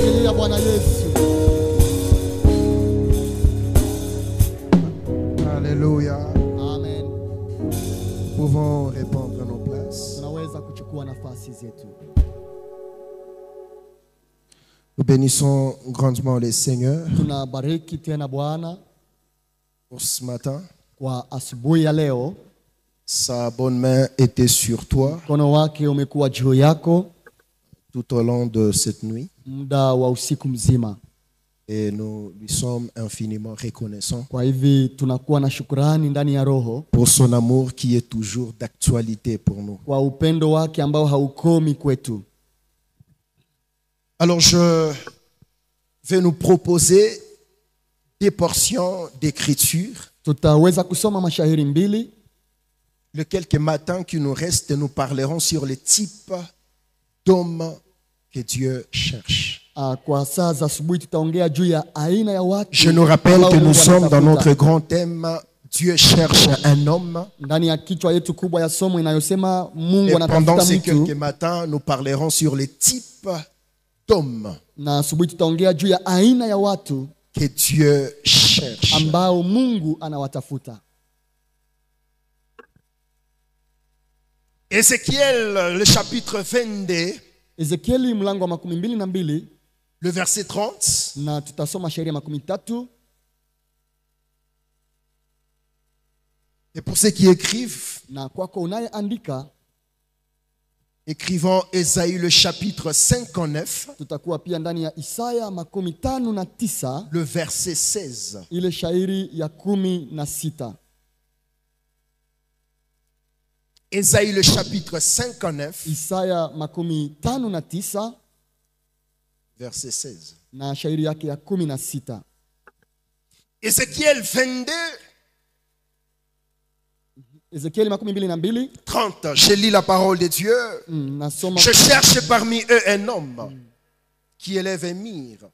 Shangilia Bwana Yesu. Alléluia. Amen. Nous pouvons répondre nos places. Tunaweza kuchukua nafasi zetu. Nous bénissons grandement le Seigneur Tunabariki tena Bwana pour ce matin. kwa asubuhi ya leo. Sa bonne main était sur toi Mkono wake umekuwa juu yako tout au long de cette nuit muda wa usiku mzima. et nous lui sommes infiniment reconnaissants Kwa hivi tunakuwa na shukrani ndani ya roho pour son amour qui est toujours d'actualité pour nous. kwa upendo wake ambao haukomi kwetu. Alors je vais nous proposer des portions d'écriture. Tutaweza kusoma mashahiri mbili. Les quelques matins qui nous restent, nous parlerons sur les types d'hommes que Dieu cherche. Kwa saa za asubuhi tutaongea juu ya aina ya watu. Je nous rappelle ambao que nous Mungu sommes dans anatafuta. notre grand thème, Dieu cherche un homme. Ndani ya kichwa yetu kubwa ya somo inayosema Mungu Et pendant anatafuta ces quelques mtu, matins, nous parlerons sur les types d'hommes na asubuhi tutaongea juu ya aina ya watu que Dieu cherche. ambao Mungu anawatafuta. Ézéchiel, le chapitre 22, Ezekieli mlango wa 22 le verset 30. na tutasoma shairi ya 13. Et pour ceux qui écrivent, Na kwako unayeandika écrivons Ésaïe, le chapitre 59, tutakuwa pia ndani ya Isaya 59 le verset 16. ile shairi ya 16. Ésaïe, le chapitre 59, Isaya 59 verset 16. na shairi yake ya 16. Ézéchiel 22, Ezekieli 22 30. Je lis la parole de Dieu. nasoma. Je cherche parmi eux un homme qui élève un mire,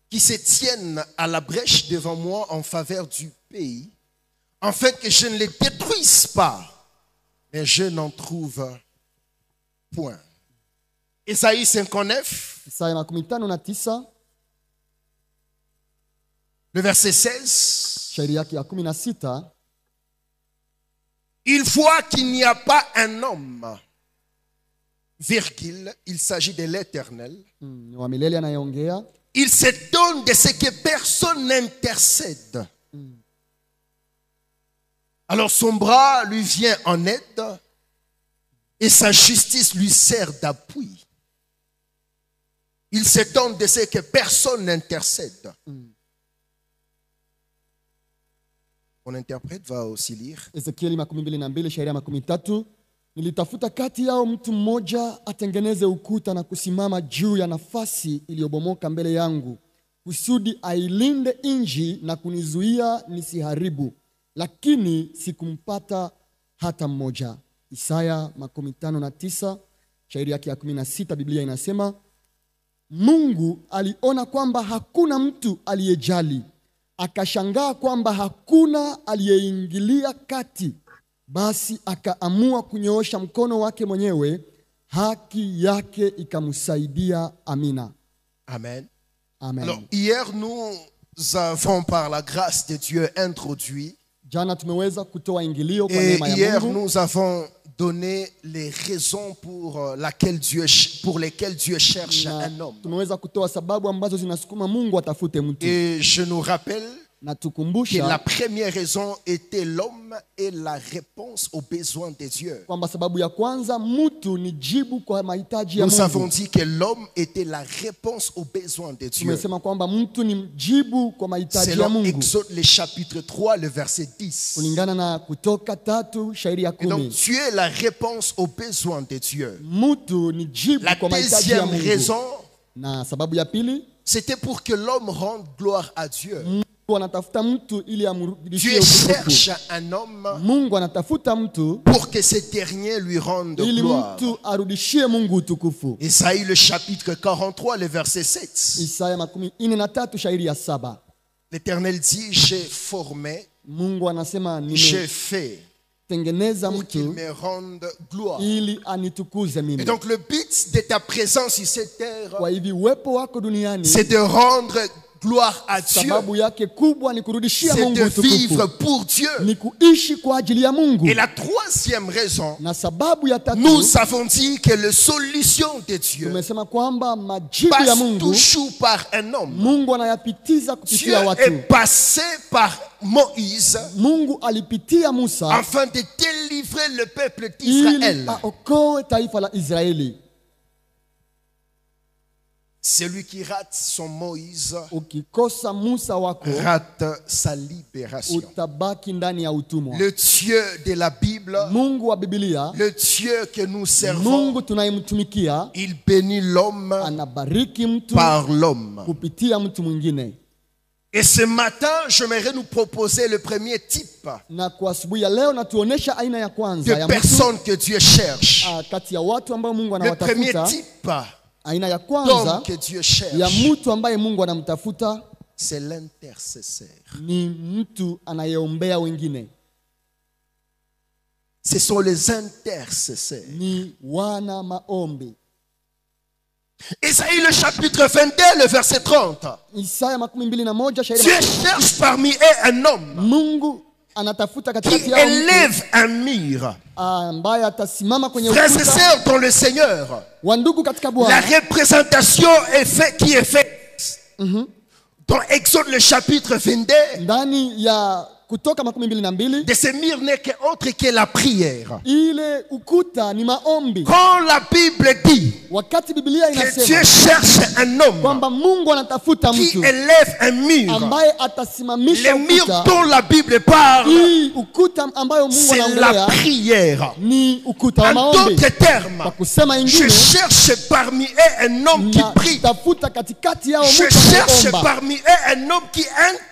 qui se tienne à la brèche devant moi en faveur du pays, afin que je ne les détruise pas, mais je n'en trouve point. Ésaïe 59, Isaya 59 le verset 16. shairi yake ya 16. Il voit qu'il n'y a pas un homme, virgule, il s'agit de l'Éternel. Wa milele anayeongea. Il s'étonne de ce que personne n'intercède. Alors son bras lui vient en aide et sa justice lui sert d'appui. Il s'étonne de ce que personne n'intercède. Mon interprète va aussi lire. Ezekieli 22 shairi ya 13. Nilitafuta kati yao mtu mmoja atengeneze ukuta na kusimama juu ya nafasi iliyobomoka mbele yangu, kusudi ailinde nchi na kunizuia nisiharibu, lakini sikumpata hata mmoja. Isaya 59 shairi yake ya 16, Biblia inasema Mungu aliona kwamba hakuna mtu aliyejali, akashangaa kwamba hakuna aliyeingilia kati, basi akaamua kunyoosha mkono wake mwenyewe, haki yake ikamsaidia. Amina. Amen. Amen. Alors hier nous avons par la grâce de Dieu introduit. Jana tumeweza kutoa ingilio kwa Et neema ya hier, Mungu. nous avons donné les raisons pour lesquelles Dieu cherche Na un homme. tumeweza kutoa sababu ambazo zinasukuma Mungu atafute mtu. Et je nous rappelle Na que tukumbusha la première raison était l'homme et la réponse aux besoins de Dieu. kwamba sababu ya kwanza mtu ni jibu kwa mahitaji ya Nous avons Mungu. dit que l'homme était la réponse aux besoins de Dieu. Tumesema kwamba mtu ni jibu kwa mahitaji ya Selon Mungu. Exode, le chapitre 3, le verset 10. Kulingana na Kutoka 3 shairi ya Et donc, 10. tu es la réponse aux besoins de Dieu. Mtu ni jibu La kwa mahitaji ya deuxième Mungu. raison, Na sababu ya pili, c'était pour que l'homme rende gloire à Dieu. Mungu anatafuta mtu ili amrudishie Dieu utukufu. cherche un homme Mungu anatafuta mtu pour que ce dernier lui rende ili gloire. mtu arudishie Mungu utukufu. Ésaïe, le chapitre 43, le verset 7. Isaya 43 shairi ya 7. L'Éternel dit, j'ai formé, Mungu anasema j'ai fait, tengeneza pour qu'il mtu me rende gloire. ili anitukuze Et mimi. donc le but de ta présence sur cette terre, Kwa hivi uwepo wako duniani, c'est de rendre gloire à Dieu. sababu yake kubwa ni kurudishia C'est Mungu de vivre utukufu, pour Dieu. ni kuishi kwa ajili ya Mungu. Et la troisième raison, Na sababu ya tatu, nous avons dit que la solution de Dieu tumesema kwamba majibu ya passe Mungu, toujours par un homme. Mungu anayapitiza Dieu kupitia est watu. passé par Moïse Mungu alipitia Musa afin de délivrer le peuple ili d'Israël. aokoe taifa la Israeli. Celui qui rate son Moïse Ukikosa Musa wako, rate sa libération. utabaki ndani ya utumwa. Le Dieu de la Bible, Mungu wa Biblia, le Dieu que nous servons, Mungu tunayemtumikia, il bénit l'homme anabariki mtu par l'homme. kupitia mtu mwingine. Et ce matin, j'aimerais nous proposer le premier type Na kwa asubuhi ya leo natuonesha aina ya kwanza de ya mtu personnes que Dieu cherche. kati ya watu ambao Mungu Le premier anawatafuta. type Aina ya d'homme kwanza que Dieu ya cherche, mtu ambaye Mungu anamtafuta c'est l'intercesseur. ni mtu anayeombea wengine, Ce sont les intercesseurs. ni wana maombi. Isaïe le chapitre 22, le verset 30. Isaya 21 shairi Dieu cherche parmi eux un homme Mungu anatafuta qui katikati yao mtu élève un mur. ambaye atasimama kwenye Frères et ukuta. sœurs dans le Seigneur, Wandugu katika la Bwana, représentation qui est faite dans Exode le chapitre 22, ndani ya Kutoka 22 de ce mur n'est qu'autre que la prière. ile ukuta ni maombi. Quand la Bible dit Wakati Biblia que Dieu inasema cherche un homme kwamba Mungu anatafuta qui mtu élève un mur, ambaye atasimamisha le mur ukuta, dont la Bible parle, hii ukuta ambayo Mungu c'est la anaongelea prière. ni ukuta wa En maombi. d'autres termes, Kwa kusema je ingine, cherche parmi eux un homme qui prie. natafuta katikati yao Je mtu cherche anayeomba, parmi eux un homme qui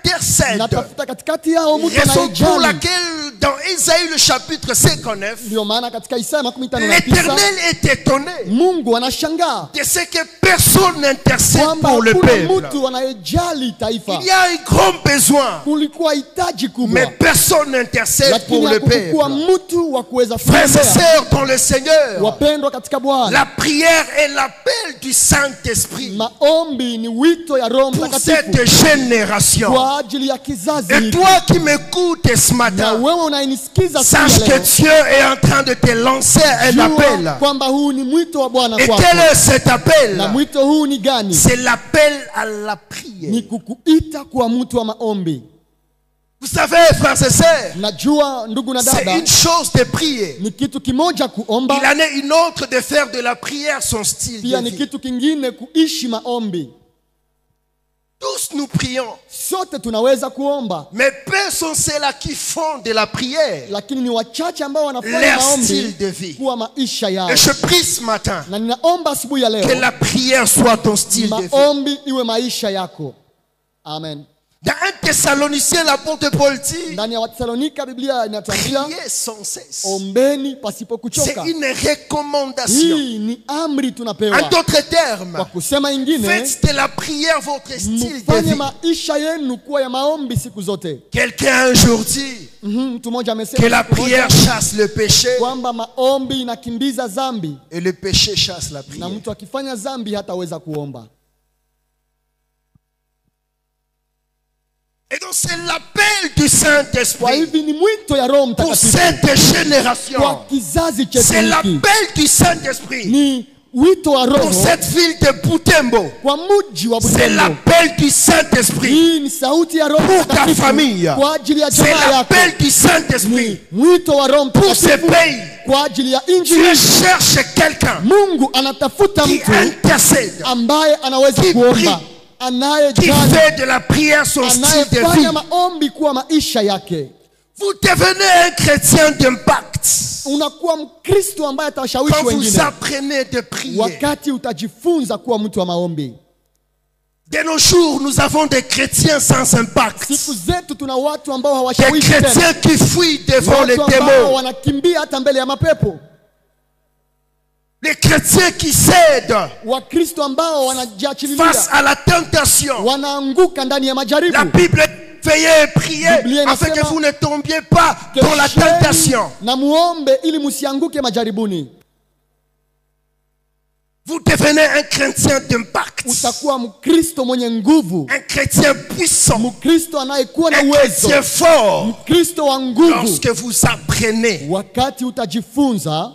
intercède. natafuta katikati yao mtu Raison pour anayejali. laquelle dans Isaïe le chapitre 59, Ndio maana katika Isaya 59 l'Éternel est étonné Mungu anashangaa de ce que personne n'intercède kwamba pour le hakuna peuple. mtu anayejali taifa. Il y a un grand besoin, Kulikuwa hitaji kubwa, mais personne n'intercède lakini pour le hakukuwa peuple. mtu wa kuweza Frères et kuombea. sœurs dans le Seigneur, Wapendwa katika Bwana, la prière est l'appel du Saint-Esprit maombi ni wito ya Roho pour Mtakatifu cette génération. kwa ajili ya kizazi Et hiki. toi qui m'écoutes ce Na matin, wewe unayenisikiza sache siku ya que leo, Dieu est en train de te lancer un jua appel. kwamba huu ni mwito wa Bwana Et kwako. quel est cet appel? Na mwito huu ni gani? C'est l'appel à la prière. Ni kukuita kuwa mtu wa maombi. Vous savez, frères et sœurs, Najua ndugu na c'est dada, une chose de prier. ni kitu kimoja kuomba, Il en est une autre de faire de la prière son style pia de ni vie. kitu kingine kuishi maombi. Tous nous prions, Sote tunaweza kuomba, mais peu sont ceux-là qui font de la prière lakini ni wachache ambao wanafanya leur maombi style de vie. kuwa maisha yao. Et je prie ce matin Na ninaomba asubuhi ya que leo la prière soit ton style de vie. maombi iwe maisha yako. Amen. Dans 1 Thessaloniciens, l'apôtre Paul dit, Ndani ya Wathesalonika Biblia inatuambia priez sans cesse. ombeni pasipo C'est kuchoka. une recommandation. Hii ni amri En tunapewa. d'autres termes, Kwa kusema ingine, faites de la prière votre style de mfanye vie. maisha yenu kuwa ya maombi siku zote. Quelqu'un un jour dit Mtu mmoja que amesema la siku moja prière chasse le péché kwamba maombi inakimbiza dhambi, et le péché chasse la na prière. mtu akifanya dhambi hataweza kuomba. Et donc c'est l'appel du Kwa Saint-Esprit hivi ni mwito ya Roho pour Mtakatifu cette génération. kwa kizazi chetu C'est hiki, l'appel du Saint-Esprit ni wito wa pour Roho cette ville de Butembo. kwa mji wa C'est Butembo. l'appel du Saint-Esprit Hii ni sauti ya Roho pour ta Mtakatifu famille. kwa ajili ya C'est jamaa yako. l'appel du Saint-Esprit Ni mwito wa Roho pour ce Mtakatifu pays. kwa ajili ya nchi Dieu hii. cherche quelqu'un Mungu anatafuta qui mtu intercède, ambaye anaweza qui kuomba, prie, qui anayejali, fait de la prière son style de anayefanya vie. maombi kuwa maisha yake. Vous devenez un chrétien d'impact Unakuwa Mkristo ambaye atashawishi quand vous wengine apprenez de prier. wakati utajifunza kuwa mtu wa maombi. De nos jours, nous avons des chrétiens sans impact. Siku zetu tuna watu ambao Des hawashawishi tena, chrétiens qui fuient devant les watu ambao démons. wanakimbia hata mbele ya mapepo, Les chrétiens qui cèdent Wakristo ambao face wanajiachililia, à la tentation. wanaanguka ndani ya La majaribu. Bible Veillez et priez afin que vous ne tombiez pas dans la tentation. Na muombe ili musianguke majaribuni. Vous devenez un chrétien d'impact. Utakuwa Mkristo mwenye nguvu. Un chrétien puissant. Mkristo anayekuwa na Un uwezo. chrétien fort. Mkristo wa nguvu. Lorsque vous apprenez Wakati utajifunza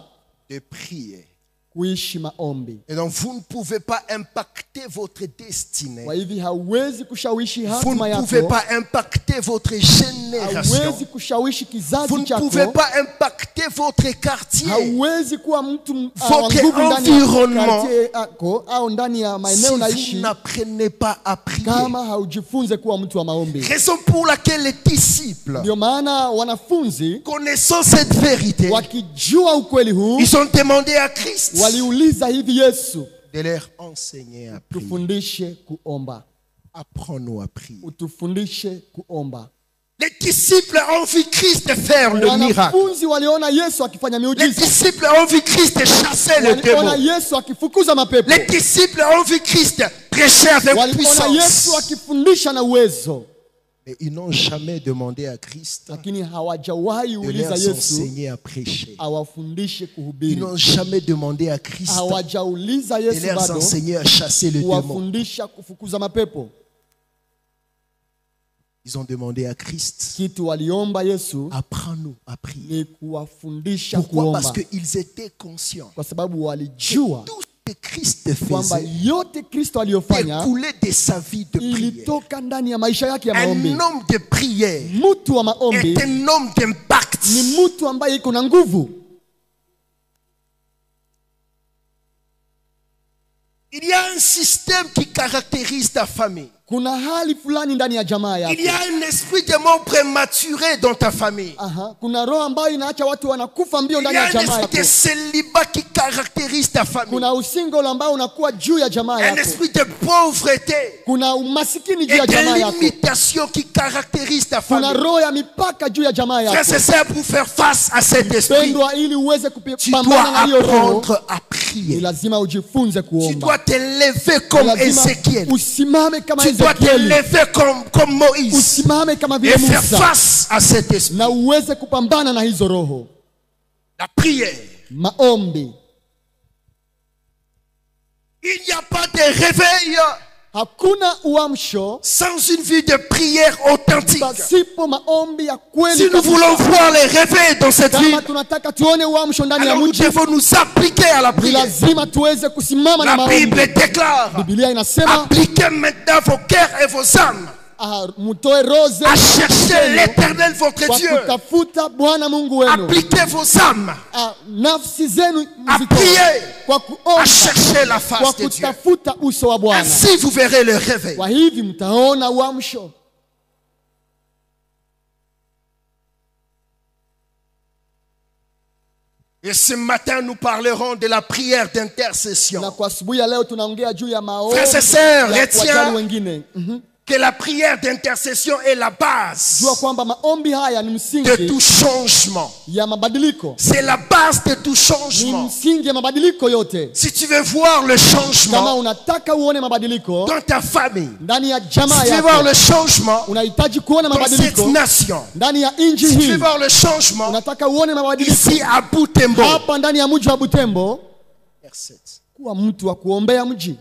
de prier. kuishi maombi. Et donc vous ne pouvez pas impacter votre destinée. Kwa hivi hauwezi kushawishi Vous hatima ne pouvez yako. pas impacter votre génération. Hauwezi kushawishi Vous kizazi ne pouvez chako. pas impacter votre quartier. Hauwezi kuwa mtu wa Votre nguvu ndani ya environnement. quartier yako au ndani ya Si maeneo vous unaishi n'apprenez pas à prier. kama haujifunze kuwa mtu wa maombi. Raison pour laquelle les disciples, Ndio maana wanafunzi connaissant cette vérité, wakijua ukweli huu ils ont demandé à Christ waliuliza hivi Yesu, de leur enseigner à prier. tufundishe kuomba. Apprends-nous à prier. Utufundishe kuomba. Les disciples ont vu Christ faire le miracle. Wanafunzi waliona Yesu akifanya Les miujiza. disciples ont vu Christ chasser les Waliona démons. Yesu akifukuza mapepo. Les disciples ont vu Christ prêcher avec Waliona Yesu puissance. akifundisha na uwezo. Mais ils n'ont jamais demandé à Christ Lakini hawajawahi de uliza leur Yesu enseigner à prêcher. awafundishe Ils kuhubiri. n'ont jamais demandé à Christ Hawajauliza de Yesu leur bado enseigner à chasser le démon. kuwafundisha kufukuza mapepo. Ils ont demandé à Christ, Kitu waliomba Yesu apprends-nous à prier. ni kuwafundisha Pourquoi? Parce kuomba. qu'ils étaient conscients. Kwa sababu walijua Tout ce que Christ kwamba faisait yote Kristo aliyofanya découlait de sa vie de prière. ilitoka ndani ya maisha yake ya maombi. Un homme de prière Mtu wa maombi est un homme d'impact. ni mtu ambaye iko na nguvu. Il y a un système qui caractérise ta famille. Kuna hali fulani ndani ya jamaa Il y yako. a un esprit de mort prématuré dans ta famille. Aha, kuna roho ambayo inaacha watu wanakufa mbio Il y ndani a ya un jamaa esprit de yako. célibat qui caractérise ta famille. Kuna usingolo ambao unakuwa juu ya jamaa Un yako. esprit de pauvreté Kuna umasikini juu et ya jamaa de yako. limitation qui caractérise ta Kuna famille. roho ya mipaka juu ya jamaa Frères yako. et sœurs, pour faire face à cet esprit, Pendwa, ili uweze tu kupambana dois na hiyo roho, apprendre à ni prier. lazima ujifunze Tu kuomba. dois te lever comme Lazima Ézéchiel. usimame kama Tu dois te Ezekieli. lever comme Moïse Usimame kama et vile faire Musa face à cet esprit. na uweze kupambana na hizo roho. La prière. Maombi. Il n'y a pas de réveil Hakuna uamsho sans une vie de prière authentique. pasipo maombi ya kweli. Si nous kabisa. voulons voir les réveils dans cette vie, Kama tunataka tuone uamsho ndani ya alors nous mji, devons nous appliquer à la ni prière. lazima tuweze kusimama na La maombi. Bible déclare, Biblia inasema appliquez maintenant vos cœurs et vos âmes mtoe roho à zenu chercher l'éternel votre kwa Dieu. kutafuta Bwana Mungu wenu. Appliquez vos âmes Nafsi zenu à mzitoe prier, kwa à kuomba, chercher la kwa face de Dieu. kutafuta uso wa Bwana. Ainsi vous verrez le réveil. Kwa hivi mtaona uamsho. Et ce matin, nous parlerons de la prière Na d'intercession. kwa asubuhi ya leo tunaongea juu ya maombi Frères et sœurs, ya retiens kuwajali wengine. que la prière d'intercession est la base Jua kwamba maombi haya ni de msingi tout changement. ya mabadiliko, C'est la base de tout ni changement. msingi ya mabadiliko yote. Si tu veux voir le Kama changement unataka uone mabadiliko dans ta famille, ndani ya jamaa si tu veux voir yako, le changement unahitaji kuona dans cette mabadiliko nation, ndani ya nchi si tu veux hii, voir le changement unataka uone mabadiliko ici à Butembo, hapa ndani ya mji wa Butembo, verset 7, kuwa mtu wa kuombea mji.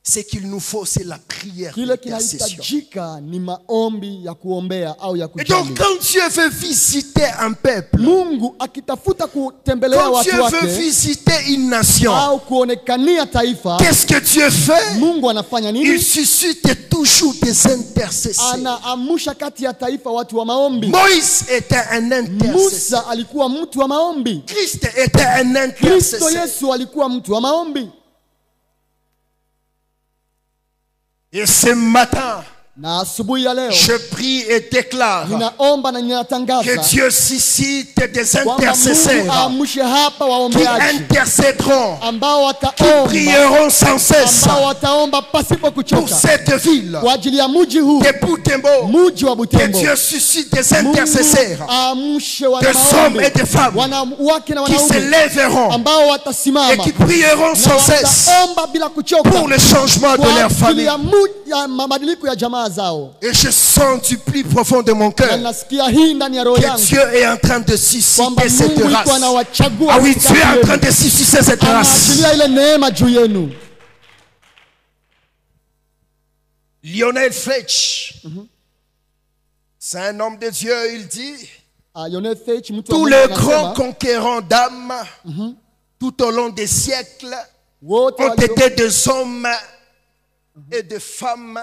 ce qu'il nous faut, c'est la prière Kile d'intercession. kinahitajika ni maombi ya kuombea au ya Et donc, kujali. quand Dieu veut visiter un peuple, Mungu akitafuta kutembelea quand Dieu watu veut wake visiter une nation, au kuonekania taifa, qu'est-ce que Dieu fait? Mungu anafanya Il nini? suscite toujours des intercesseurs. Anaamusha kati ya taifa watu wa maombi. Moïse était un intercesseur. Musa alikuwa mtu wa maombi. Christ était un Kristo intercesseur. Yesu alikuwa mtu wa maombi. Et ce matin, Na asubuhi ya leo je prie et déclare ninaomba na que ninatangaza Dieu suscite des kwamba Mungu intercesseurs aamushe hapa qui waombeaji intercéderont, ambao qui wataomba, prieront sans cesse ambao wataomba pasipo pour kuchoka cette ville kwa ajili ya mji huu, de Butembo. mji wa Que Butembo. Dieu suscite des Mungu intercesseurs, aamshe des hommes wanamaombi, et des femmes wanawake na qui se wanaume lèveront ambao et watasimama qui prieront na sans cesse wataomba bila kuchoka pour le changement de kwa leur ajili famille. ya mabadiliko ya jamaa silaha zao. Et je sens du plus profond de mon Na cœur nasikia hii ndani ya roho que yangu Dieu est en train de kwamba susciter cette Mungu race. iko anawachagua Ah oui, katikati Dieu est en yenu. train de susciter cette race. Anaachilia ile neema juu yenu. Lionel Fletch, c'est un homme de Dieu, il dit, Lionel Fletch, mtu wa tous Mungu les anasema, grands conquérants d'âmes, tout au long des siècles, wote ont walio- été des hommes et des femmes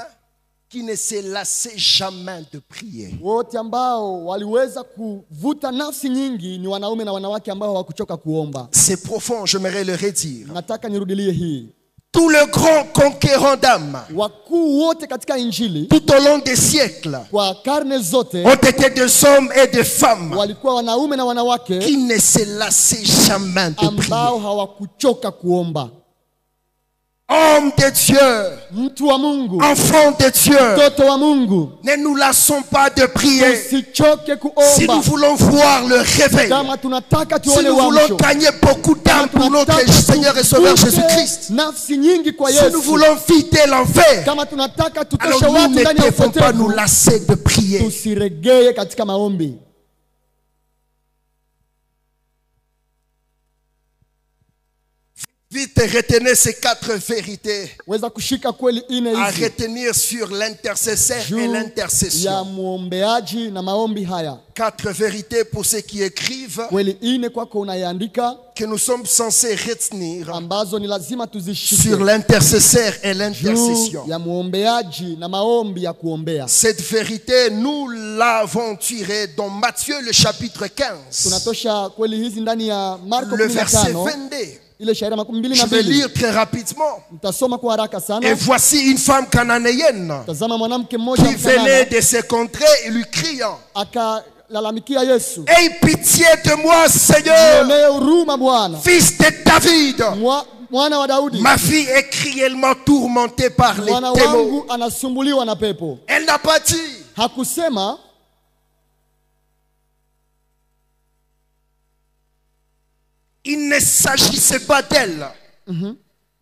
qui ne se lassaient jamais de prier. wote ambao waliweza kuvuta nafsi nyingi ni wanaume na wanawake ambao hawakuchoka kuomba. C'est profond, j'aimerais le redire. Nataka nirudilie hii. Tous les grands conquérants d'âmes, Wakuu wote katika Injili tout au long des siècles, kwa karne zote ont été des hommes et des femmes walikuwa wanaume na wanawake qui ne se lassaient jamais de prier. ambao hawakuchoka kuomba. Hommes de Dieu, Mtu wa Mungu, enfants de Dieu, mtoto wa Mungu, ne nous lassons pas de prier. usichoke Si nous kuomba. voulons voir le réveil, Kama tunataka si tuone nous voulons uamsho, gagner beaucoup d'âmes pour notre Seigneur et Sauveur Jésus-Christ, nafsi nyingi kwa si nous Yesu, voulons vider l'enfer, kama tunataka tutoshe alors nous watu ne ndani ya devons pas nous upotevu, lasser de prier. tusiregee katika maombi. Vite retenez ces 4 vérités Weza kushika kweli ine à hizi retenir sur l'intercesseur et juu ya l'intercession. muombeaji na maombi haya. 4 vérités pour ceux qui écrivent Kweli ine kwako unayaandika que nous sommes censés retenir ambazo ni lazima tuzishike sur l'intercesseur et juu l'intercession. ya muombeaji na maombi ya kuombea. Cette vérité, nous l'avons tirée dans Matthieu le chapitre 15, Tunatosha kweli hizi ndani ya Marko le verset 15 22. ile shairi makumi mbili Je na vais mbili. lire très rapidement. Mtasoma kwa haraka Et sana. voici une femme cananéenne Tazama mwanamke mmoja qui venait mkanana de ces contrées lui criant, akalalamikia Yesu, aie pitié de moi, Seigneur, nionee huruma Bwana, fils de David. mwana wa Daudi, Ma fille est cruellement tourmentée par les mwana démons. wangu anasumbuliwa na pepo. Elle n'a pas dit, Hakusema il ne s'agissait pas d'elle,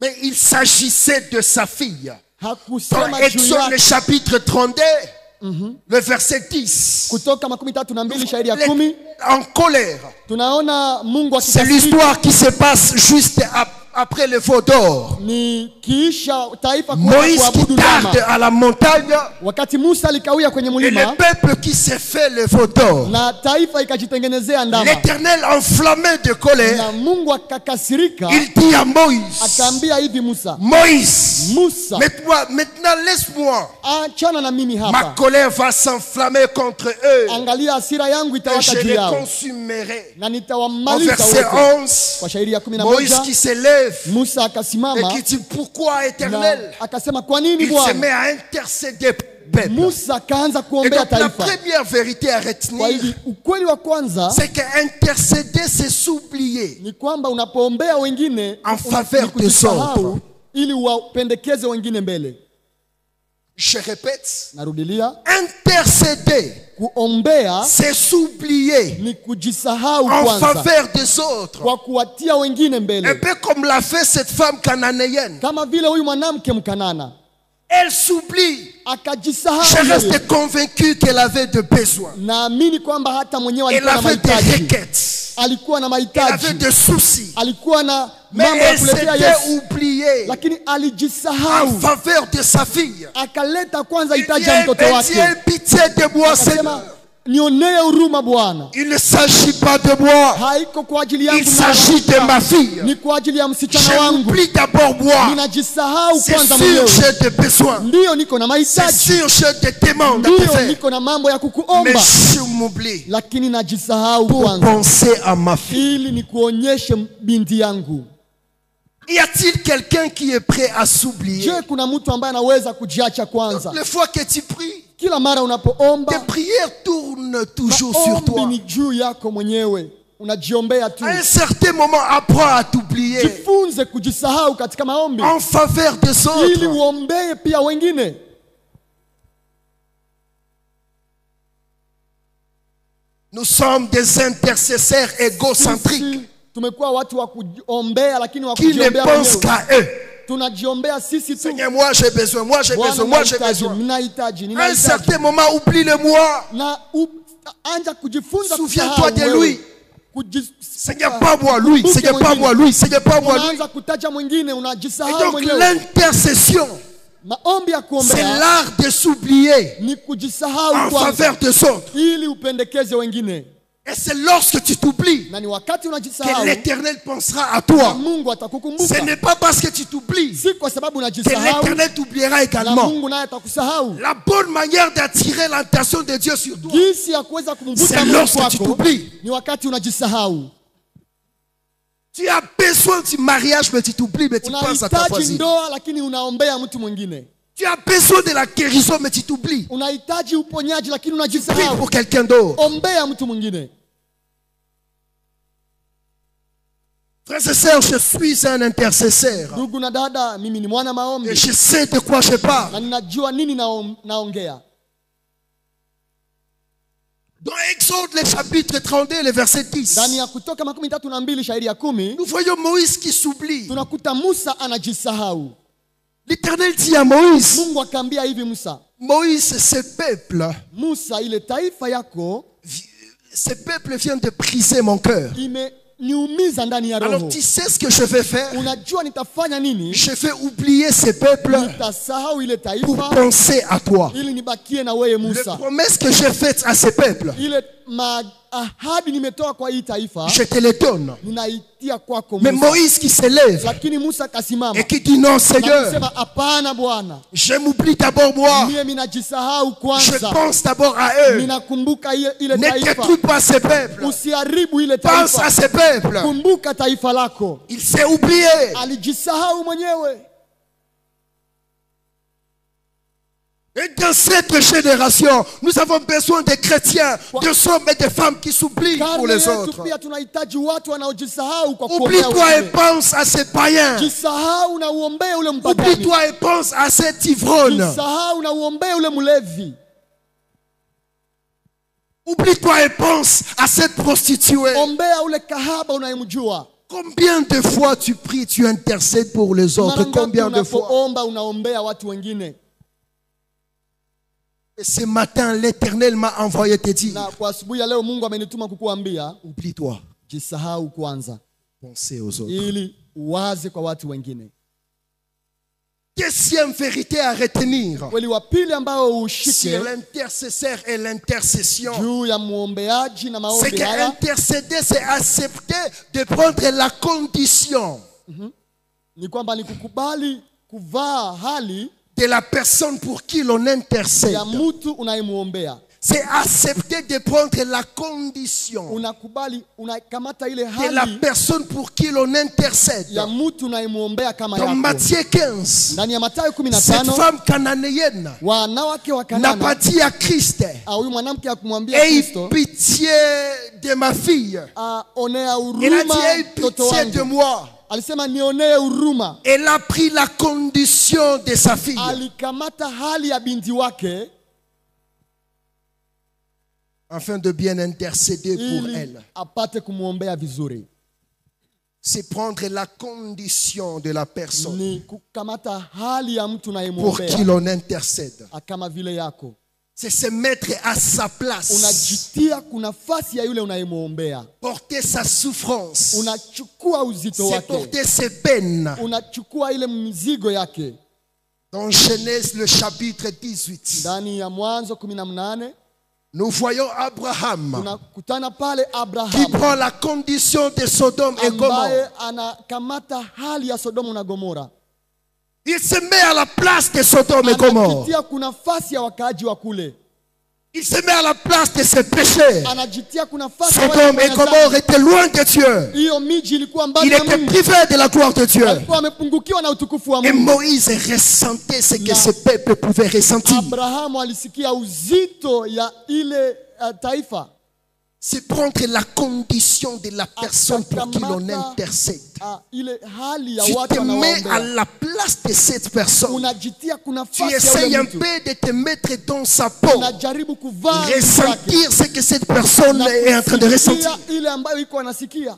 mais il s'agissait de sa fille. Dans hakusema juu Exode le yake. chapitre 32, le verset 10. Kutoka 32 shairi ya Elle 10 est en colère. tunaona Mungu C'est akikasirika. l'histoire qui se passe juste après le veau d'or. Ni kiisha taifa Moïse qui kuabudu tarde ndama. à la montagne Wakati Musa alikawia kwenye et mlima le peuple qui s'est fait le veau d'or. na taifa ikajitengenezea ndama, L'Éternel enflammé de colère, na Mungu akakasirika, il dit à Moïse, akaambia hivi Musa, Moïse, Musa, maintenant laisse-moi. achana na mimi Ma hapa, colère va s'enflammer contre eux angalia hasira yangu et itawaka je juu les yao consumerai. na Au nitawamaliza verset wote. 11, Kwa shairi ya Moïse 11 qui se lève Musa et akasimama qui dit, pourquoi na Éternel? akasema, kwa nini Il se Bwana? met à intercéder pour le peuple. Musa akaanza Et kuombea donc la taifa. première vérité à Kwa retenir, hivi ukweli wa kwanza c'est qu'intercéder, c'est s'oublier. ni kwamba unapoombea wengine En faveur ni kujisahau des autres. ili wapendekeze wengine mbele. Je répète, Narudilia, intercéder, kuombea c'est s'oublier ni kujisahau en kwanza faveur des autres. kwa kuwatia wengine Un mbele, peu comme l'a fait cette femme cananéenne. kama vile huyu mwanamke Mkanana Elle s'oublie. akajisahau. Je yeye. reste convaincu qu'elle avait de besoins. Naamini kwamba hata mwenyewe Elle alikuwa na avait des mahitaji, requêtes. alikuwa na Elle avait mahitaji, des soucis. alikuwa na Mais mambo ya elle kuletea s'était Yesu, oubliée lakini en alijisahau, faveur de sa fille. akaleta kwanza Elle hitaji ya mtoto wake, dit, pitié de moi, akasema Seigneur. nionee huruma Bwana, Il ne s'agit pas de moi. haiko kwa ajili Il yangu s'agit de ma fille. ni kwa ajili ya Je msichana wangu. m'oublie d'abord moi. Ninajisahau C'est kwanza sûr, mwenyewe. j'ai des besoins. Ndiyo niko na C'est mahitaji, sûr, j'ai des demandes à te ndiyo faire. niko na mambo ya Mais kukuomba, je m'oublie lakini najisahau pour kwanza penser à ma fille. ili nikuonyeshe binti yangu. Y a-t-il quelqu'un qui est prêt à s'oublier? Je, kuna mtu ambaye anaweza kujiacha kwanza? Les fois que tu pries, Kila mara tes unapoomba, prières tournent toujours sur maombi toi. ni juu yako mwenyewe, unajiombea tu. À un certain moment, apprends à t'oublier Jifunze kujisahau katika maombi en faveur des ili autres. uombee pia wengine. Nous sommes des intercesseurs égocentriques Sisi tumekuwa watu wa kuombea lakini wa qui ne kujiombea pensent wenyewe. qu'à eux. Tunajiombea sisi tu. Seigneur, moi j'ai besoin, moi j'ai Bwana, besoin, moi j'ai nahitaji, besoin. ninahitaji, À un ninahitaji. certain moment, oublie le moi. Na anja kujifunza Souviens-toi de kusahau lui. wewe. Seigneur, pas moi, lui. Seigneur, pas moi, lui. Seigneur, pas moi, lui. Unaanza kutaja mwingine, Et unajisahau donc mwenyewe. l'intercession, Maombi ya c'est kuombea l'art de s'oublier ni kujisahau en kwanza faveur des autres. ili upendekeze wengine. Et c'est lorsque tu t'oublies Na ni wakati que unajisahau l'Éternel pensera à na toi. Mungu Ce atakukumbuka. n'est pas parce que tu t'oublies Si kwa sababu que unajisahau l'Éternel t'oubliera na également. Mungu naye atakusahau. La bonne manière d'attirer l'attention de Dieu sur toi, Jinsi ya kuweza kumvuta c'est Mungu lorsque tu kwako t'oublies. ni wakati unajisahau. Tu as besoin du mariage, mais tu t'oublies, mais tu penses à ta Unahitaji voisine. ndoa lakini unaombea mtu mwingine. Tu as besoin de la guérison, mais tu t'oublies. Unahitaji uponyaji lakini Prie unajisahau. pour quelqu'un d'autre. Ombea mtu mwingine. Frères et sœurs, je suis un intercesseur. Ndugu na dada, mimi ni mwana Et maombi je sais de quoi je parle. na ninajua nini naongea. Dans Exode, le chapitre 32, le verset 10, Ndani ya Kutoka 32 shairi ya 10 nous voyons Moïse qui s'oublie. tunakuta Musa anajisahau. L'Éternel dit à Moïse, Mungu akaambia hivi Musa, Moïse, ce peuple ile taifa yako vient de briser mon cœur. imeniumiza ndani ya Alors roho. tu sais ce que je vais faire? Unajua nitafanya nini? Je vais oublier ce peuple Nitasahau ile pour taifa penser à toi. ili nibakie na wewe Les Musa. promesses que j'ai faites à ce peuple, Ile ahadi nimetoa kwa hii taifa je te les donne. ninaitia kwako Mais Musa. Moïse qui se lève Lakini Musa akasimama et qui dit non, na Seigneur, kusema hapana Bwana, je m'oublie d'abord moi. mimi ninajisahau Je kwanza. pense d'abord à eux. Ninakumbuka ile Ne taifa. détruis pas ce peuple. Usiharibu ile Pense à taifa. ce peuple. Kumbuka taifa lako. Il s'est oublié. Alijisahau mwenyewe. Et dans cette génération, nous avons besoin de chrétiens, de hommes et de femmes qui s'oublient pour Karne les yetu autres. pia tunahitaji watu wanaojisahau kwa kuombea Oublie-toi et wengine. pense à ces païens. Jisahau na uombee ule mpagani. Oublie-toi et pense à cette ivrogne. Jisahau na uombee ule mlevi. Oublie-toi et pense à cette prostituée. Ombea ule kahaba unayemjua. Combien de fois tu pries, tu intercèdes pour les autres? Mara ngapi Combien de fois? unapoomba unaombea watu wengine? Et ce matin, l'Éternel m'a envoyé te dire, Na kwa asubuhi ya leo Mungu amenituma kukuambia oublie-toi, jisahau kwanza pensez aux autres. ili uwaze kwa watu wengine. Deuxième vérité à retenir Kweli wa pili ambao sur ushike l'intercesseur et l'intercession, juu ya muombeaji na c'est maombi haya qu'intercéder, c'est accepter de prendre la condition ni kwamba ni kukubali kuvaa hali de la personne pour qui l'on intercède. ya mtu unayemuombea. C'est accepter de prendre la condition Unakubali, unakamata ile de la hali personne pour qui l'on intercède. ya mtu unayemuombea kama Dans yako. Matthieu 15, Ndani ya Mathayo cette 15 femme cananéenne wanawake wa n'a pas Kanana, dit à Christ, huyu mwanamke akumwambia aie Kristo, pitié de ma fille. onea Elle a huruma dit, aie mtoto pitié de wangu. moi. Alisema nionee huruma. Elle a pris la condition de sa fille. Alikamata hali ya binti wake Afin de bien intercéder pour ili elle. apate kumwombea vizuri. C'est prendre la condition de la personne Ni kukamata hali ya mtu pour unayemwombea qui l'on intercède. kama vile yako. C'est se mettre à sa place. Unajitia kuna nafasi ya yule unayemwombea. Porter sa souffrance. Unachukua uzito C'est wake. porter ses peines. Unachukua ile mzigo yake. Dans Genèse le chapitre 18, Ndani ya Mwanzo 18 nous voyons Abraham tunakutana pale qui Abraham prend la condition de Sodome et Gomorrhe. ambaye anakamata hali ya Sodomu na Gomora. Il se met à la place de Sodome et Gomorrhe. Anajitia kuna nafasi ya wakaaji wa kule. Il se met à la place de ses péchés. Anajitia kuna nafasi ya wale Sodome et wenye Gomorrhe dhambi. étaient loin de Dieu. Hiyo miji ilikuwa mbali Il na était Mungu. privé de la gloire de Dieu. Alikuwa amepungukiwa na utukufu wa Et Mungu. Moïse ressentait ce que ce peuple pouvait ressentir. Abrahamu alisikia uzito ya ile taifa. C'est prendre la condition de la personne pour qui l'on intercède. Ile hali ya Tu watu te mets à wanaoombea. la place de cette personne. Unajitia kuna Tu nafasi ya essayes ule un mtu. peu de te mettre dans sa peau. Unajaribu kuvaa nguo yake. Ressentir ce que cette personne Na est en train de kusikia ressentir. ile ambayo iko anasikia.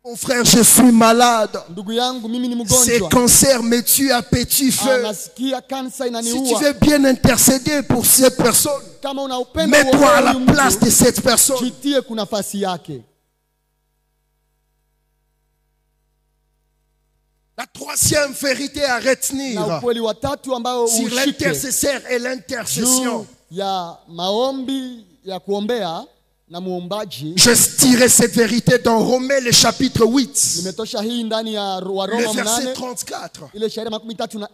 Mon frère, je suis malade. Ndugu yangu mimi ni Ces mgonjwa. cancers me tuent à petit feu. Nasikia kansa Si tu inaniua. veux bien intercéder pour cette personne, Kama una upendo mets-toi à la huyu place mtu, de cette personne. jitie kuna nafasi yake. La troisième vérité à Na retenir ukweli wa tatu ambao sur ushike l'intercesseur et juu l'intercession. ya maombi ya kuombea na muombaji. Je tirerai cette vérité dans Romains le chapitre 8, Nimetosha hii ndani ya Waroma le verset 8 34. ile shairi 34.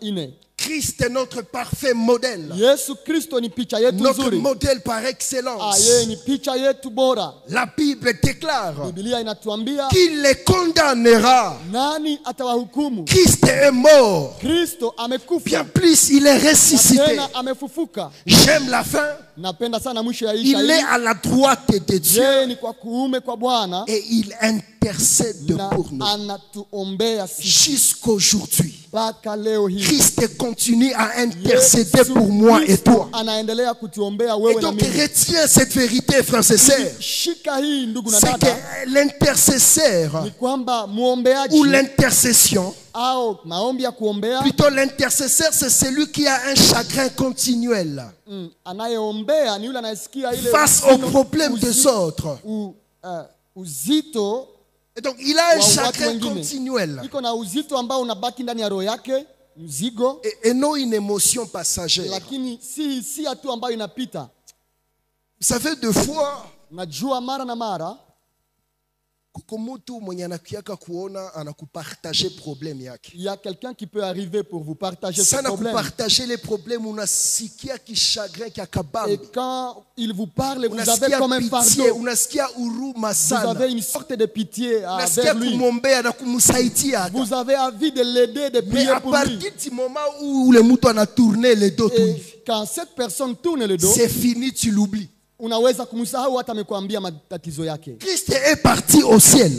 Christ est notre parfait modèle, Yesu Kristo ni picha yetu notre nzuri. modèle par Yeye excellence. ni picha yetu bora. La Bible déclare Biblia inatuambia qu'il les condamnera. nani atawahukumu? Christ est mort. Kristo Bien amekufa plus, il est na ressuscité. tena amefufuka. J'aime la fin. Napenda sana mwisho ya hii Il est shairi. à la droite de Dieu Yeye ni kwa kuume kwa Bwana et il intercède na pour nous anatuombea sisi jusqu'aujourd'hui. mpaka leo hii. Christ continue à intercéder Yesu pour moi et Kristo toi. anaendelea kutuombea Et wewe na donc, mimi. retiens cette vérité, frères et sœurs. Shika hii ndugu na C'est dada, que l'intercesseur ni kwamba muombeaji ou l'intercession, au maombi ya kuombea, plutôt l'intercesseur, c'est celui qui a un chagrin continuel anayeombea ni yule anayesikia ile face aux problèmes des autres. uzito Et donc, il a un wa watu chagrin wengine. continuel Iko na uzito ambao unabaki ndani ya roho yake, mzigo, et non une émotion passagère. lakini si hisia tu ambayo inapita. Vous savez, deux fois, Najua mara na mara kuko mtu mwenye anakiaka kuona anakupartager problème yake. il y a quelqu'un qui peut arriver pour vous partager ce Sana problème. kupartager les problèmes, unasikia kichagrin kia Et kabambi. quand il vous parle, vous avez Unasikia comme un pitié, fardeau. unasikia huruma Vous sana. avez une sorte de pitié Unasikia vers lui. kumwombea na kumsaidia. Vous avez envie de l'aider, de Mais prier à pour lui. partir du moment où le mouton a tourné le dos, Et quand cette personne tourne le dos, c'est fini, tu l'oublies. unaweza kumsahau hata amekwambia matatizo yake. Christ est parti au ciel.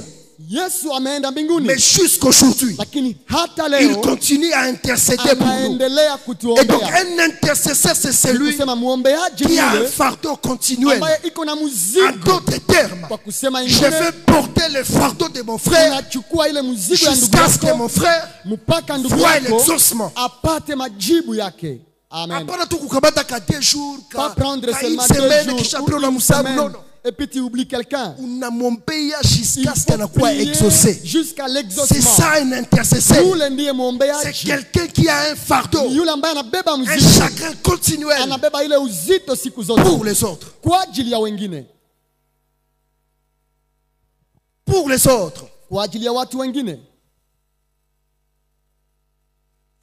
Yesu ameenda mbinguni, Mais jusqu'aujourd'hui, lakini hata il leo continue à intercéder pour nous. anaendelea Et donc, kutuombea. un intercesseur, c'est celui Kusema muombeaji qui a un yule fardeau continuel. ambaye iko na En mzigo, d'autres termes, kwa kusema je ingine, vais porter le fardeau de mon frère unachukua ile mzigo ya ndugu jusqu'à ce que yako mon frère mpaka ndugu voie yako l'exaucement. apate majibu yake. Amen. Hapana tu kukamata ka 2 jours, Pas prendre ka une seulement 2 semaine, jours kisha ou pia une unamsahau. semaine, Non, non. et puis tu oublies quelqu'un. Unamwombea Il jusqu'à ce faut qu'il anakuwa prier exaucé. jusqu'à C'est l'exaucement. ça un intercesseur. Yule ndiye C'est muombeaji, quelqu'un qui a un fardeau, yule ambaye anabeba un mzigo, chagrin continuel anabeba ile uzito siku zote pour les autres. kwa ajili ya wengine, Pour les autres. kwa ajili ya watu wengine.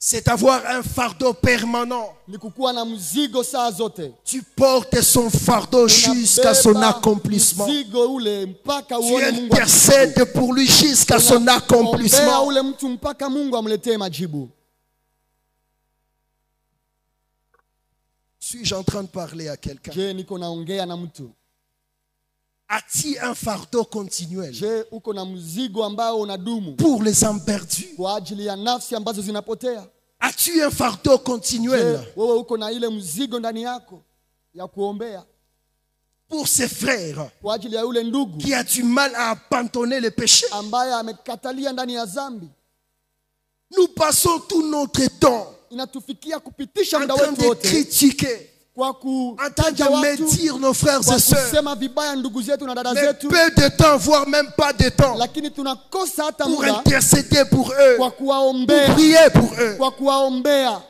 C'est avoir un fardeau permanent. Ni kukuwa na mzigo saa zote. Tu portes son fardeau jusqu'à son Unabeba accomplissement. mzigo ule mpaka Tu uone Mungu intercèdes pour lui jusqu'à son Ombea accomplissement. ule mtu mpaka Mungu amletee majibu. Suis-je en train de parler à quelqu'un? Je, niko naongea na mtu? As-tu un fardeau continuel Je, uko na mzigo ambao unadumu pour les âmes perdues? kwa ajili ya nafsi ambazo zinapotea? As-tu un fardeau continuel Je, wewe uko na ile mzigo ndani yako ya kuombea pour ses frères kwa ajili ya yule ndugu qui a du mal à abandonner le péché? ambaye amekatalia ndani ya dhambi? Nous passons tout notre temps Inatufikia kupitisha en muda train wetu de wote critiquer, kwa en train kutaja de watu, médire nos frères kwa et sœurs. kusema vibaya ndugu zetu na dada Mais zetu, peu de temps, voire même pas de temps, lakini tunakosa hata pour muda intercéder pour eux, kwa pour kuwaombea, prier pour eux. kwa kuwaombea.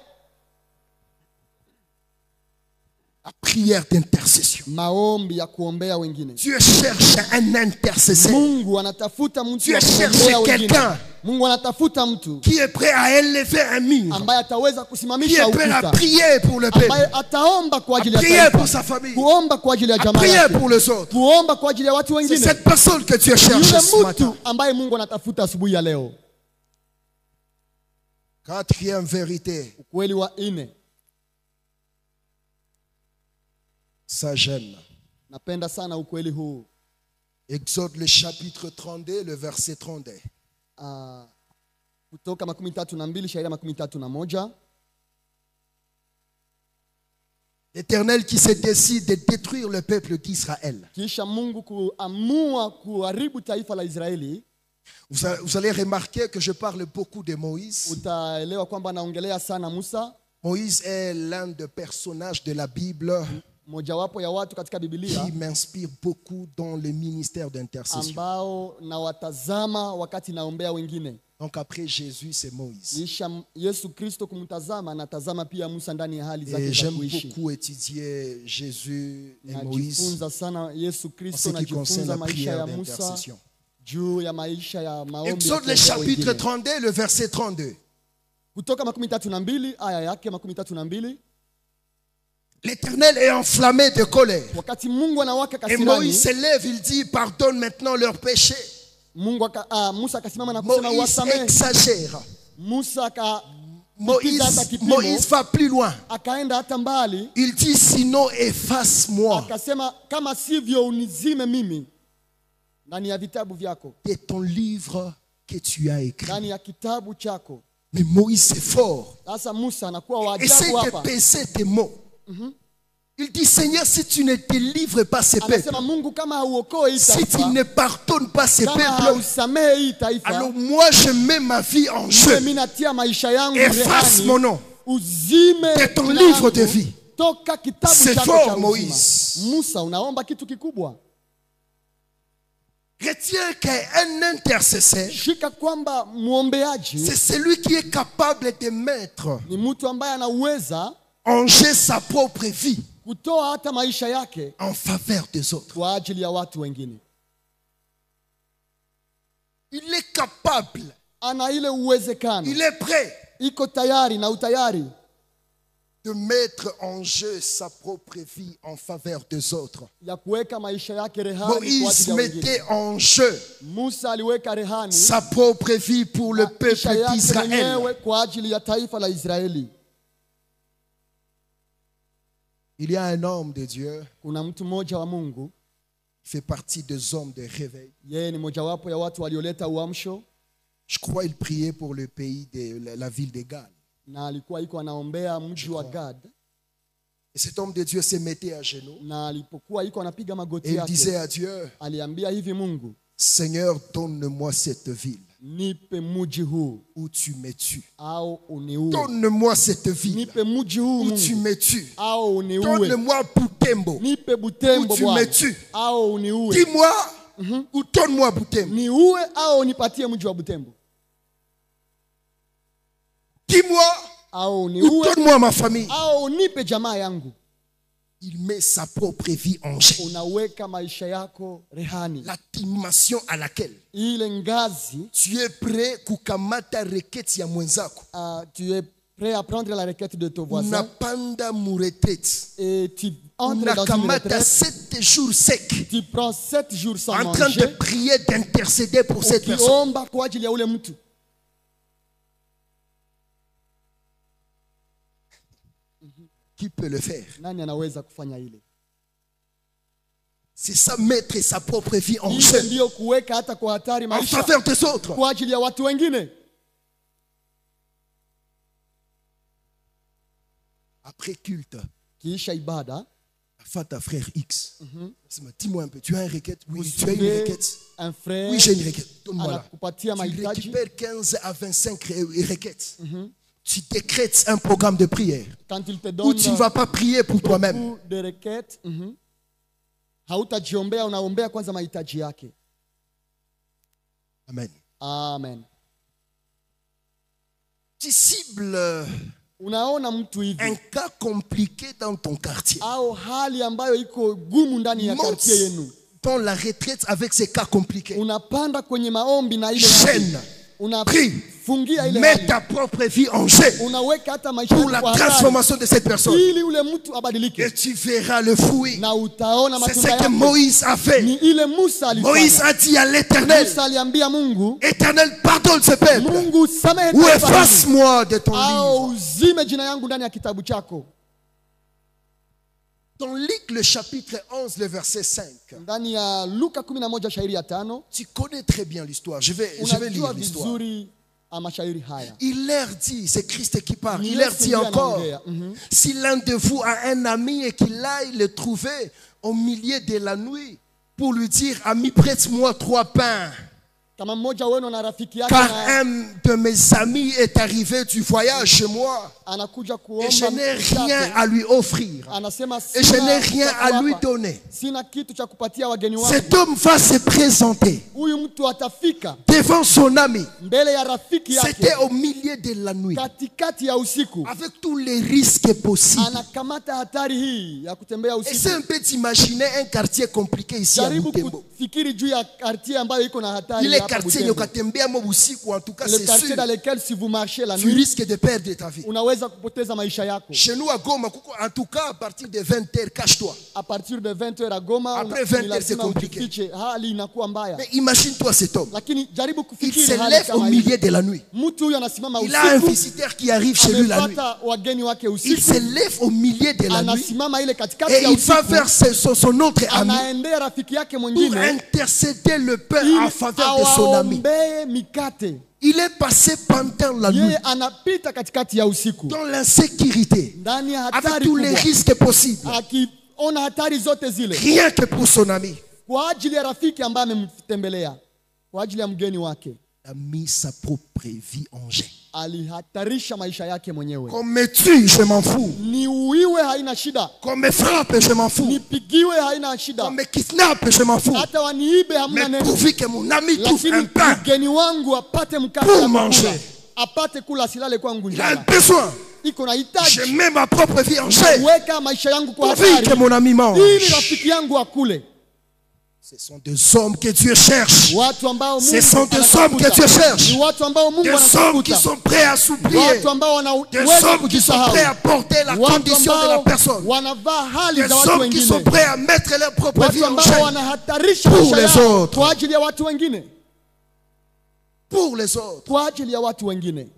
La prière d'intercession. Maombi ya kuombea wengine. Dieu cherche un intercesseur Mungu anatafuta mtu Dieu wa cherche kuombea wengine. quelqu'un Mungu anatafuta mtu qui est prêt à élever un mur, ambaye ataweza qui kusimamisha est prêt à ukuta, prier pour le ambaye peuple, ataomba kwa ajili ya prier pour taifa, sa famille, kuomba kwa ajili ya à jamaa prier yake, pour les autres. kuomba kwa ajili ya watu C'est wengine. cette personne que Dieu cherche Yule ce matin. mtu ambaye Mungu anatafuta asubuhi ya leo. Quatrième vérité, Ukweli wa nne, ça j'aime. napenda sana ukweli huu. Exode le chapitre 32, le verset 32. Kutoka 32 shairi 31. L'Éternel qui se décide de détruire le peuple d'Israël. Kisha Mungu kuamua kuharibu taifa la Israeli. Vous allez remarquer que je parle beaucoup de Moïse. Utaelewa kwamba naongelea sana Musa, Moïse est l'un des personnages de la Bible mojawapo ya watu katika Biblia qui m'inspire beaucoup dans le ministère d'intercession. ambao nawatazama wakati naombea wengine. Donc après Jésus, c'est Moïse. Kisha Yesu Kristo kumtazama, natazama pia Musa ndani ya hali zake Et za j'aime kuishi. beaucoup étudier Jésus et Moïse Najifunza sana Yesu en Kristo, ce qui concerne najifunza la maisha prière ya Musa d'intercession. juu ya maisha ya maombi ya Exode le kuombea chapitre wengine. 32, le verset 32. Kutoka 32 aya yake 32. L'Éternel est enflammé de colère. Wakati Mungu anawaka Et Moïse kasirani, se lève, il dit, pardonne maintenant leurs péchés. Musa akasimama na kusema Moïse wasamehe. exagère. Musa Moïse va plus loin. akaenda hata mbali, Il dit, sinon efface-moi akasema kama sivyo unizime mimi ndani ya vitabu vyako, de ton livre que tu as écrit. ndani ya kitabu chako. Mais Moïse, c'est fort. Sasa Musa anakuwa wa ajabu Essaye de hapa. peser tes mots. Il dit, Seigneur, si tu ne délivres pas ces peuples, Anasema Mungu, kama hauokoe hii si tu taifa, ne pardonnes pas ces kama peuples, hausamehe hii taifa, alors moi je mets ma vie en jeu. mimi natia maisha yangu Efface rehani, mon nom uzime de ton jina livre langu de vie. toka kitabu C'est chako fort, cha Moïse. uzima. Musa, unaomba kitu kikubwa. Retiens qu'un intercesseur, Shika kwamba muombeaji c'est celui qui est capable de mettre ni mtu ambaye anaweza en jeu sa propre vie kutoa hata maisha yake en faveur des autres. kwa ajili ya watu wengine. Il est capable, Ana ile uwezekano, il est prêt iko tayari na utayari de mettre en jeu sa propre vie en faveur des autres. ya kuweka maisha yake rehani kwa Moïse ajili ya wengine. mettait en jeu Musa aliweka rehani sa propre vie pour le maisha peuple yake d'Israël. mwenyewe kwa ajili ya taifa la Israeli. Il y a un homme de Dieu Kuna mtu mmoja wa Mungu, qui fait partie des hommes de réveil. yeye ni mojawapo ya watu walioleta uamsho, Je crois qu'il priait pour le pays de la ville de Galles. na alikuwa iko anaombea mji wa Gad, Et cet homme de Dieu se mettait à genoux na alipokuwa iko anapiga et magoti il disait yake à Dieu, aliambia hivi, Mungu, Seigneur, donne-moi cette ville nipe mji huu où tu me tues. au uniue. Donne-moi cette ville Nipe mji huu où tu Mungu me tues. au uniue. Donne-moi Boutembo Nipe Butembo où tu me Bwana tues. au uniue. Dis-moi ou donne-moi Boutembo. Niue au nipatie mji wa Butembo, Dis-moi au ou niue donne-moi ma famille. au nipe jamaa yangu. Il met sa propre vie en jeu. Unaweka maisha yako rehani, La dimension à laquelle ile ngazi. tu es prêt kukamata reketi ya mwenzako. Tu es prêt à prendre la requête de ton voisin Unapanda mu retraite. et tu entres dans une Unakamata retraite. 7 jours secs Tu prends 7 jours sans en train de manger, prier, d'intercéder pour cette personne. ukiomba kwa ajili ya ule mtu. Qui peut le faire? Nani anaweza kufanya ile? C'est ça, mettre sa propre vie en Ile jeu ndio kuweka hata kwa hatari en maisha faveur des autres. kwa ajili ya watu wengine. Après culte, Kisha ibada, la fin ta frère X. Dis-moi un peu, tu as une requête? Oui, tu as une usikie requête? un frère Oui, j'ai une requête. Donne-moi là. anakupatia Tu mahitaji, récupères 15 à 25 requêtes. Tu décrètes un programme de prière quand il te où donne tu ne vas pas prier pour toi-même. beaucoup de requêtes, hautajiombea, unaombea kwanza mahitaji yake. Amen. Amen. Tu cibles Unaona mtu un hivi cas compliqué dans ton quartier. au hali ambayo iko gumu ndani ya Monte kartie yenu, dans la retraite avec ces cas compliqués. unapanda kwenye maombi na ile Chaîne. Prie. unafungia ile Mets hali, ta propre vie en jeu unaweka hata maisha pour yako la kwa hatari, transformation de cette personne. ili ule mtu Et abadilike, tu verras le fruit. na utaona C'est matunda ce que yake. Moïse a fait. Ni ile Musa Moïse alifanya. a dit à l'Éternel, Musa aliambia Mungu, Éternel, pardonne ce peuple Mungu samehe ou taifa hili, efface-moi de ton au livre. uzime jina yangu ndani ya kitabu chako. Dans Luc, le chapitre 11, le verset 5, Ndani ya Luka 11 shairi ya 5, tu connais très bien l'histoire. Je vais unajua lire l'histoire. vizuri mashairi haya. Il leur dit, c'est Christ qui parle, Ni il leur Yesu dit ndiye encore, anaongea. si l'un de vous a un ami et qu'il aille le trouver au milieu de la nuit pour lui dire, ami, prête-moi 3 pains. Kama mmoja wenu na rafiki yake car na un de mes amis est arrivé du voyage chez moi anakuja et je kuomba n'ai mkate, rien à lui offrir anasema et je n'ai sina rien cha à lui kuwapa, donner. sina kitu cha kupatia wageni wangu. Cet homme va se présenter Huyu mtu atafika devant son ami. mbele ya rafiki C'était yake au milieu de la nuit, katikati ya usiku, avec tous les risques possibles. anakamata hatari hii ya kutembea Essaie usiku. un peu d'imaginer un quartier compliqué ici à Jaribu Butembo. kufikiri juu ya quartier ambayo iko na hatari Il est hapa quartier Butembo. yokatembea mo busiku, en tout cas Le c'est quartier sûr, dans lequel si vous marchez la tu nuit, risques de perdre ta vie. unaweza kupoteza maisha yako. Chez nous à Goma, en tout cas à partir de 20h, cache-toi. À partir de 20h à Goma, Après 20h, ni lazima c'est compliqué. ujifiche, hali inakuwa mbaya. Mais imagine-toi cet homme. Lakini jaribu Il kufikiri se hali lève au kama hii. milieu de la nuit. Mtu huyu anasimama Il a un usiku, visiteur qui arrive chez lui la nuit. amepata wageni wake Il usiku, se lève au milieu de la nuit anasimama ile katikati et ya il va usiku, vers son autre ami anaendea rafiki yake pour mwingine intercéder le Père en ili faveur de son ami. awaombee mikate. Il est passé pendant la nuit Yeye anapita katikati ya usiku dans l'insécurité, ndani ya avec hatari tous les kubwa, risques possibles, akiona hatari zote zile rien que pour son ami. kwa ajili ya rafiki ambaye amemtembelea, kwa ajili ya mgeni wake. Il a mis sa propre vie en jeu. Alihatarisha maisha yake mwenyewe. Qu'on me tue, je m'en fous. Niuiwe haina shida, Qu'on me frappe, je m'en fous. nipigiwe haina shida, Qu'on me kidnappe, je m'en fous. hata waniibe hamna Mais neno, pourvu que mon ami trouve lakini un pain, mgeni wangu apate mkate Pour wa manger. kula, apate kula, silale kwangu il a un njala. besoin. Iko na Je hitaji mets ma propre vie en jeu. weka maisha yangu kwa Pourvu que hatari mon ami ili mange. rafiki yangu akule. Ce sont des hommes que Dieu cherche. Watu ambao Ce Mungu sont des hommes que Dieu anatafuta. cherche. Ni watu ambao Mungu Des hommes qui anatafuta, sont prêts à s'oublier. watu ambao Des wanaweza hommes qui sont prêts à kujisahau, porter la watu condition de la ambao personne. wanavaa hali Des za watu hommes qui sont wengine, prêts à mettre leur propre vie watu en ambao jeu wanahatarisha Pour maisha les yao autres. kwa ajili ya watu wengine, pour les autres. kwa ajili ya watu wengine.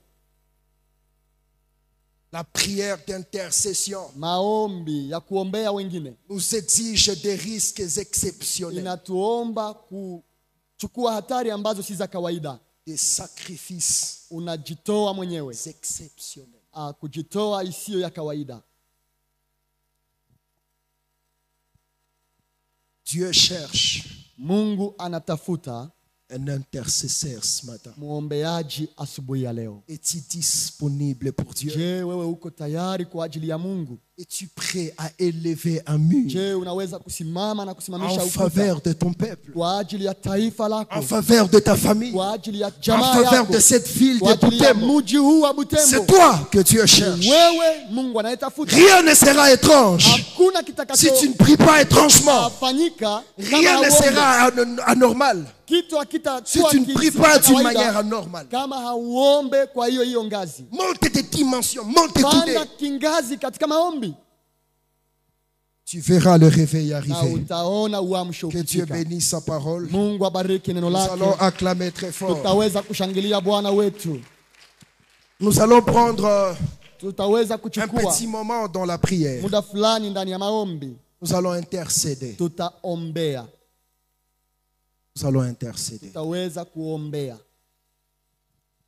La prière d'intercession Maombi ya kuombea wengine nous exige des risques exceptionnels, inatuomba kuchukua hatari ambazo si za kawaida. des sacrifices Unajitoa mwenyewe, exceptionnels. kujitoa isiyo ya kawaida. Dieu cherche Mungu anatafuta un intercesseur ce matin. muombeaji asubuhi ya leo. Es-tu disponible pour Dieu? Je, wewe uko tayari kwa ajili ya Mungu? Es-tu prêt à élever un mur Je, unaweza kusimama na en kusimamisha ukuta faveur de ton peuple, kwa ajili ya taifa lako, en faveur de ta famille, kwa ajili ya en jamaa faveur yako, de cette ville kwa de ajili ya Butembo? mji huu wa C'est Butembo? toi que Dieu cherche. Wewe Mungu anayetafuta. Rien ne sera étrange Hakuna si tu ne pries pas étrangement. kitakachofanyika Rien kama ne hauombe. sera anormal Kitu si tu ne pries pas d'une manière anormale. kama hauombe kwa hiyo ngazi. Monte tes dimensions, monte tes Panda coudées. kingazi katika maombi Tu verras le réveil na arriver. utaona uamsho Que Dieu ukifika. bénisse sa parole. Mungu abariki neno Nous allons lake. acclamer très fort. Tutaweza kushangilia Bwana wetu. Nous allons prendre Tutaweza un kuchukua petit moment dans la prière. muda fulani ndani ya maombi. Nous allons intercéder. Tutaombea. Nous allons intercéder. Tutaweza kuombea.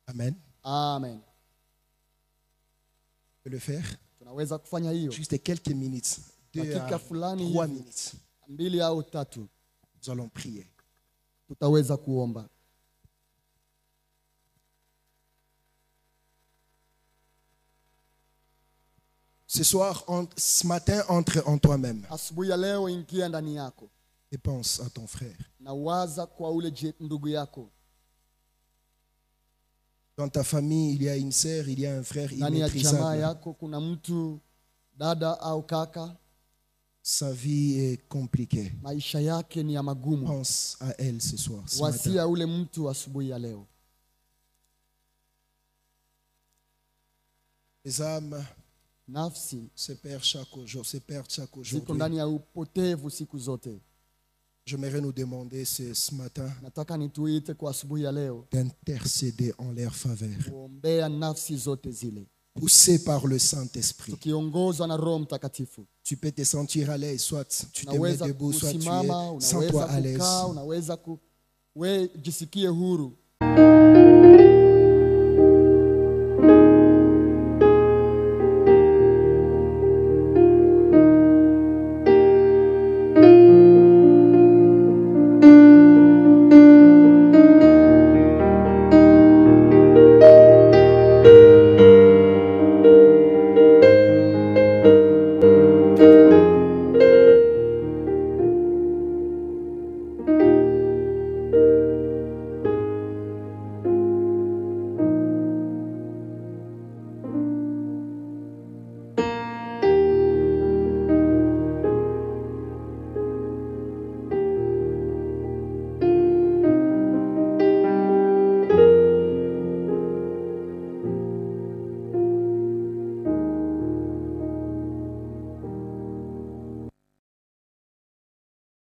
Amen. Amen. On peut le faire. Tunaweza kufanya hiyo. Juste quelques minutes. 2 Dakika à fulani 3 hivi, minutes. 2 au 3 Nous allons prier. tutaweza kuomba. Ce soir, ce matin, entre en toi-même Asubuhi ya leo ingia ndani yako et pense à ton frère. na waza kwa ule ndugu yako. Dans ta famille, il y a une sœur, il y a un frère Ndani ya jamaa immaîtrisable. yako kuna mtu dada au kaka, Sa vie est compliquée. maisha yake ni ya magumu. Pense à elle ce soir, ce matin. Wasia ule mtu asubuhi ya leo. Les âmes Nafsi se perdent chaque jour, se perdent chaque ziko aujourd'hui. ndani ya upotevu siku zote. J'aimerais nous demander ce matin Nataka nituite kwa asubuhi ya leo d'intercéder en leur faveur, kuombea nafsi zote zile, poussé par le Saint-Esprit. tukiongozwa na Roho Mtakatifu. Tu peux te sentir à l'aise, soit tu te mets Unaweza debout, soit tu kusimama, es, sens-toi unaweza à l'aise. kukaa, unaweza we jisikie huru.